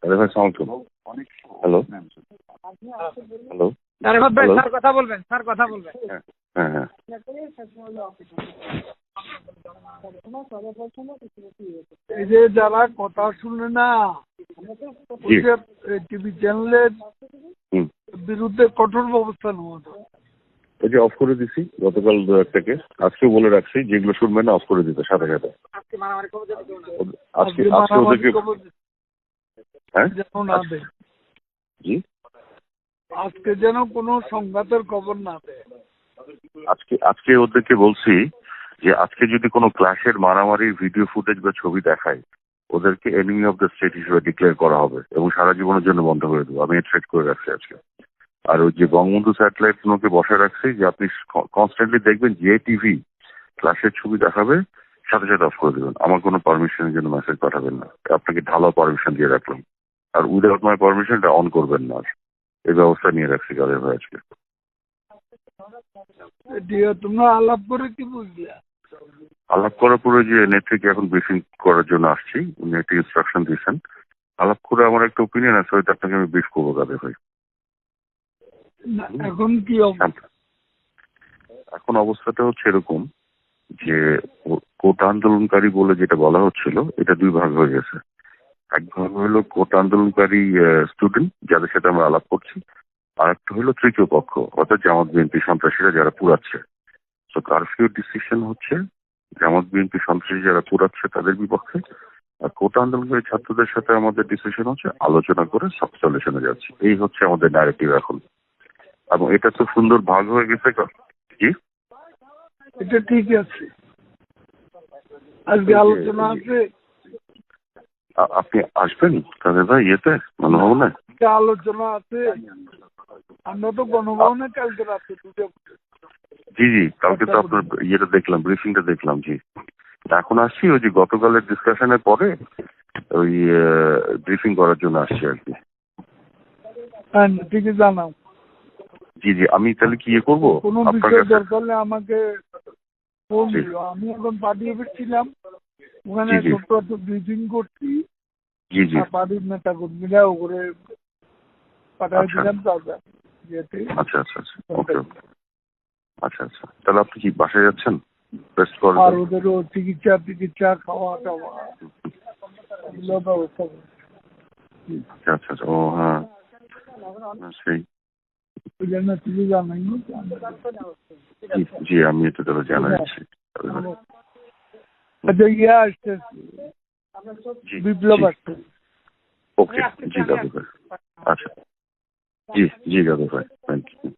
আরে ভাই সালাম। হ্যালো হ্যালো আরেফাত ভাই, স্যার কথা বলবেন, স্যার কথা বলবেন। হ্যাঁ হ্যাঁ এই যে যারা কথা শুনে না, টিভি চ্যানেলের বিরুদ্ধে কঠোর ব্যবস্থা নেওয়া হবে। ওই যে অফ করে দিছি গতকাল 2-1টাকে, আজকেও বলে রাখছি যেগুলো শুনবেন না অফ করে দিতে সাথে সাথে। আজকে ওদেরকে হ্যাঁ জি আজকে যেন কোনো সংঘাতের খবর না দেয়। আজকে ওদেরকে বলছি যে আজকে যদি কোনো ক্লাসের মারামারির ভিডিও ফুটেজ বা ছবি দেখায় ওদেরকে এনিমি অফ দ্য স্টেট হিসেবে ডিক্লেয়ার করা হবে এবং সারা জীবনের জন্য বন্ধ করে দেবো। আমি থ্রেট করে রাখছি আজকে। আর ওই যে বঙ্গবন্ধু স্যাটেলাইট গুলোকে বসায় রাখছি যে আপনি কনস্ট্যান্টলি দেখবেন যে টিভি ক্লাসের ছবি দেখাবে সাথে সাথে অফ করে দেবেন। আমার কোনো পারমিশনের জন্য মেসেজ পাঠাবেন না। আপনাকে ঢালাও পারমিশন দিয়ে রাখলাম। আর উইদাউট মাই পারমিশনটা অন করবেন না। এই ব্যবস্থা নিয়ে রাখছি কাদের ভাই আজকে। তোমরা আলাপ করে কি বুঝলে? আলাপ করার পরে যে নেত্রীকে এখন ব্রিফিং করার জন্য আসছি, নেত্রী ইনস্ট্রাকশন দিয়েছেন। আলাপ করে আমার একটা ওপিনিয়ন আছে, হয়তো আপনাকে আমি ব্রিফ করবো কাদের ভাই। এখন কি এখন অবস্থাটা হচ্ছে এরকম যে কোটা আন্দোলনকারী বলে যেটা বলা হচ্ছিল এটা দুই ভাগ হয়ে গেছে। এক ভাগ হলো কোটা আন্দোলনকারী স্টুডেন্ট যাদের সাথে আমরা আলাপ করছি, আর একটা হলো তৃতীয় পক্ষ অর্থাৎ জামাত বিএনপি সন্ত্রাসীরা যারা পুরাচ্ছে। তো কারফিউ ডিসিশন হচ্ছে জামাত বিএনপি সন্ত্রাসী যারা পুরাচ্ছে তাদের বিপক্ষে, আর কোটা আন্দোলনকারী ছাত্রদের সাথে আমাদের ডিসিশন হচ্ছে আলোচনা করে সলিউশনে যাচ্ছে। এই হচ্ছে আমাদের ন্যারেটিভ এখন, এবং এটা তো সুন্দর ভাগ হয়ে গেছে। জি এটা ঠিক আছে, আজকে আলোচনা আছে। আপনি আসবেন তাদের ভাই ইয়েতে গণভবনে? আলোচনা আছে, আমরা তো গণভবনে কালকে রাতে জি জি কালকে তো আপনার ইয়েটা দেখলাম, ব্রিফিংটা দেখলাম। জি এখন আসছি ওই যে গতকালের ডিসকাশনের পরে ওই ব্রিফিং করার জন্য আসছি আর কি। হ্যাঁ ঠিক আছে, জানাও। জি জি আমি তাহলে কি ইয়ে করবো, কোনো বিষয় দরকার হলে আমাকে ফোন দিও। আমি এখন পার্টি অফিস ছিলাম, ওখানে ছোট্ট একটা ব্রিফিং করছি। জি জি পার্টির নেতা কর্মীরা ওপরে পাঠাই দিলাম। আচ্ছা আচ্ছা আচ্ছা ওকে আচ্ছা আচ্ছা তাহলে আপনি কি বাসায় যাচ্ছেন? আর ওদেরও চিকিৎসা খাওয়া টাওয়া ব্যবস্থা আচ্ছা আচ্ছা আচ্ছা ও হ্যাঁ সেই জি আমি এটা তাহলে জানাচ্ছি। ইয়ে আসছে, বিপ্লব আসছে। ওকে জি দাদু ভাই। আচ্ছা জি জি দাদু ভাই, থ্যাংক ইউ।